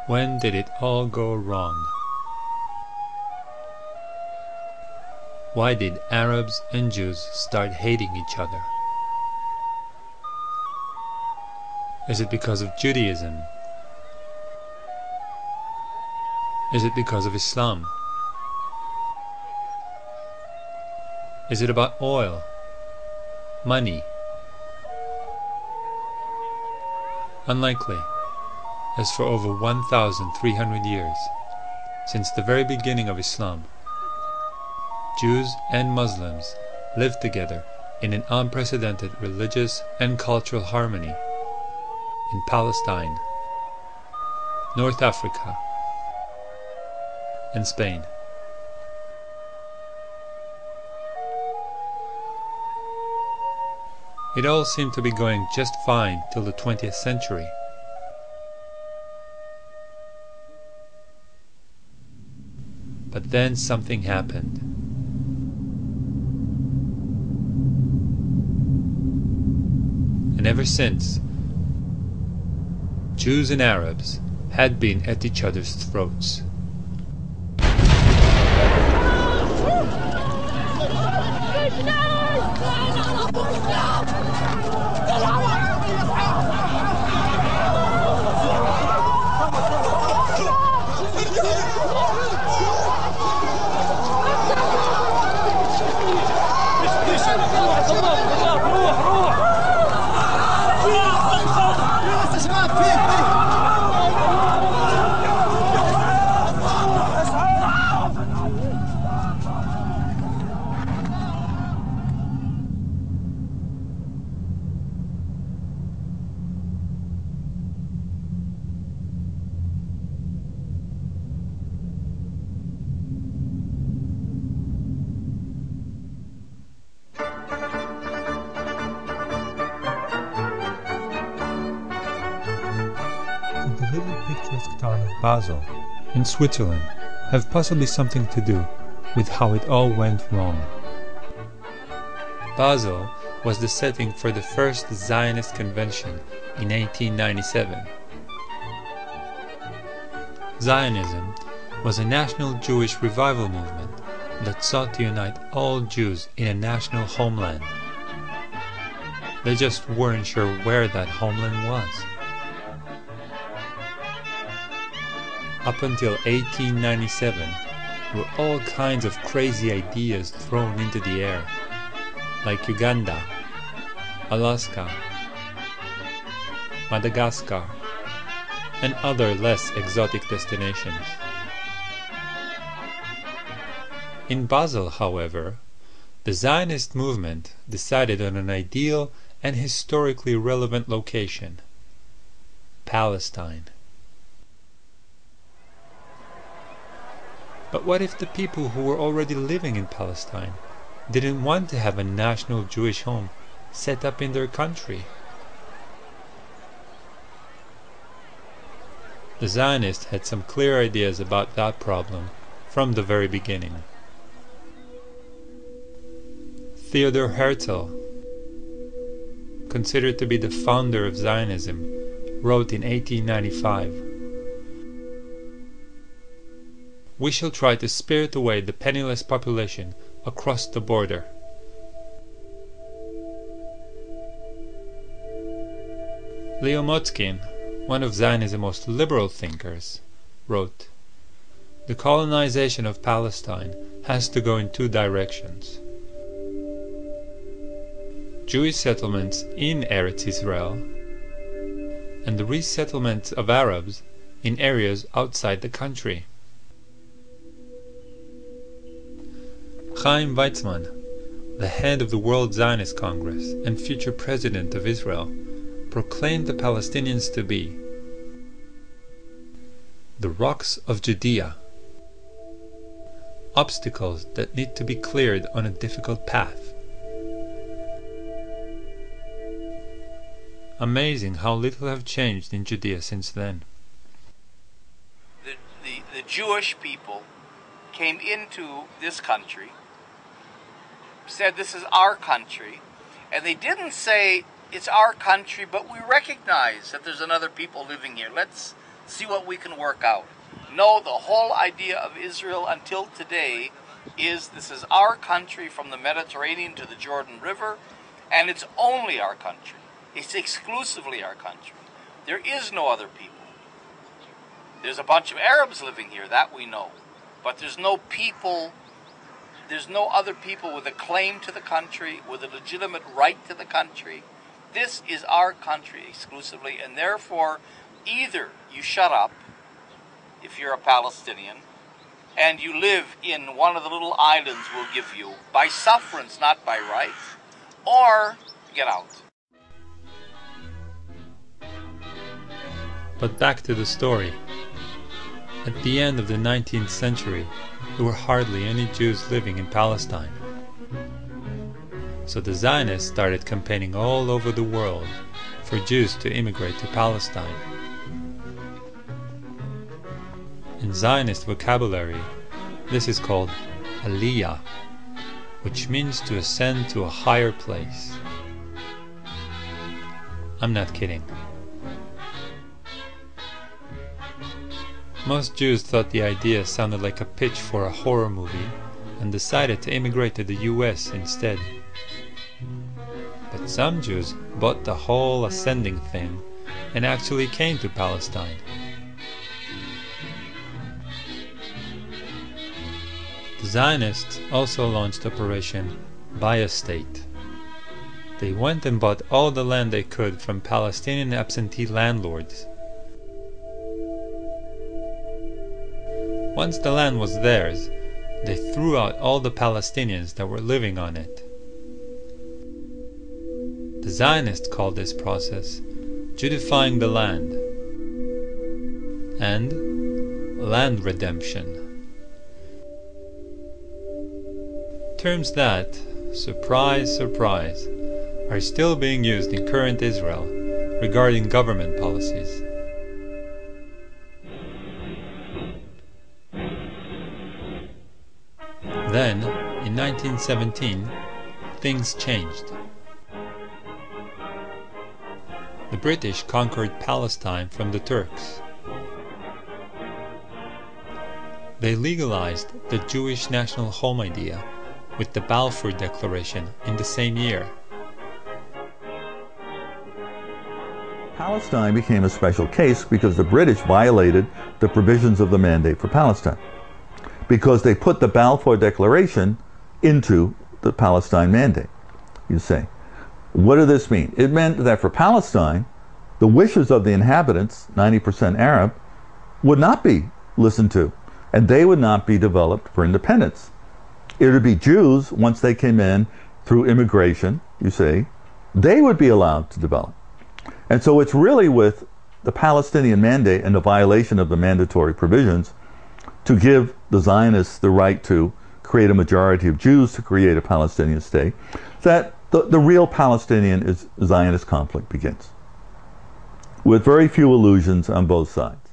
When did it all go wrong? Why did Arabs and Jews start hating each other? Is it because of Judaism? Is it because of Islam? Is it about oil? Money? Unlikely, as for over 1,300 years, since the very beginning of Islam, Jews and Muslims lived together in an unprecedented religious and cultural harmony in Palestine, North Africa, and Spain. It all seemed to be going just fine till the 20th century. But then something happened. And ever since, Jews and Arabs had been at each other's throats. The little picturesque town of Basel, in Switzerland, have possibly something to do with how it all went wrong. Basel was the setting for the first Zionist convention in 1897. Zionism was a national Jewish revival movement that sought to unite all Jews in a national homeland. They just weren't sure where that homeland was. Up until 1897, there were all kinds of crazy ideas thrown into the air, like Uganda, Alaska, Madagascar, and other less exotic destinations. In Basel, however, the Zionist movement decided on an ideal and historically relevant location: Palestine. But what if the people who were already living in Palestine didn't want to have a national Jewish home set up in their country? The Zionists had some clear ideas about that problem from the very beginning. Theodor Herzl, considered to be the founder of Zionism, wrote in 1895, "We shall try to spirit away the penniless population across the border." Leo Motzkin, one of Zionism's most liberal thinkers, wrote, "The colonization of Palestine has to go in two directions: Jewish settlements in Eretz Israel, and the resettlement of Arabs in areas outside the country." Chaim Weizmann, the head of the World Zionist Congress and future president of Israel, proclaimed the Palestinians to be the rocks of Judea, obstacles that need to be cleared on a difficult path. Amazing how little have changed in Judea since then. The Jewish people came into this country, said this is our country, and they didn't say it's our country, but we recognize that there's another people living here. Let's see what we can work out. No, the whole idea of Israel until today is this is our country from the Mediterranean to the Jordan River, and it's only our country. It's exclusively our country. There is no other people. There's a bunch of Arabs living here, that we know. But there's no people, there's no other people with a claim to the country, with a legitimate right to the country. This is our country exclusively, and therefore either you shut up if you're a Palestinian and you live in one of the little islands we'll give you by sufferance, not by right, or get out. But back to the story. At the end of the 19th century, there were hardly any Jews living in Palestine. So the Zionists started campaigning all over the world for Jews to immigrate to Palestine. In Zionist vocabulary, this is called Aliyah, which means to ascend to a higher place. I'm not kidding. Most Jews thought the idea sounded like a pitch for a horror movie and decided to immigrate to the US instead. But some Jews bought the whole ascending thing and actually came to Palestine. The Zionists also launched Operation Buy a State. They went and bought all the land they could from Palestinian absentee landlords. Once the land was theirs, they threw out all the Palestinians that were living on it. The Zionists called this process Judifying the land and land redemption. Terms that, surprise, surprise, are still being used in current Israel regarding government policies. Then, in 1917, things changed. The British conquered Palestine from the Turks. They legalized the Jewish national home idea with the Balfour Declaration in the same year. Palestine became a special case because the British violated the provisions of the Mandate for Palestine, because they put the Balfour Declaration into the Palestine Mandate. You say, what did this mean? It meant that for Palestine, the wishes of the inhabitants, 90% Arab, would not be listened to, and they would not be developed for independence. It would be Jews, once they came in through immigration, you see, they would be allowed to develop. And so it's really with the Palestinian Mandate and the violation of the mandatory provisions to give the Zionists the right to create a majority of Jews to create a Palestinian state, that the real Palestinian Zionist conflict begins, with very few illusions on both sides.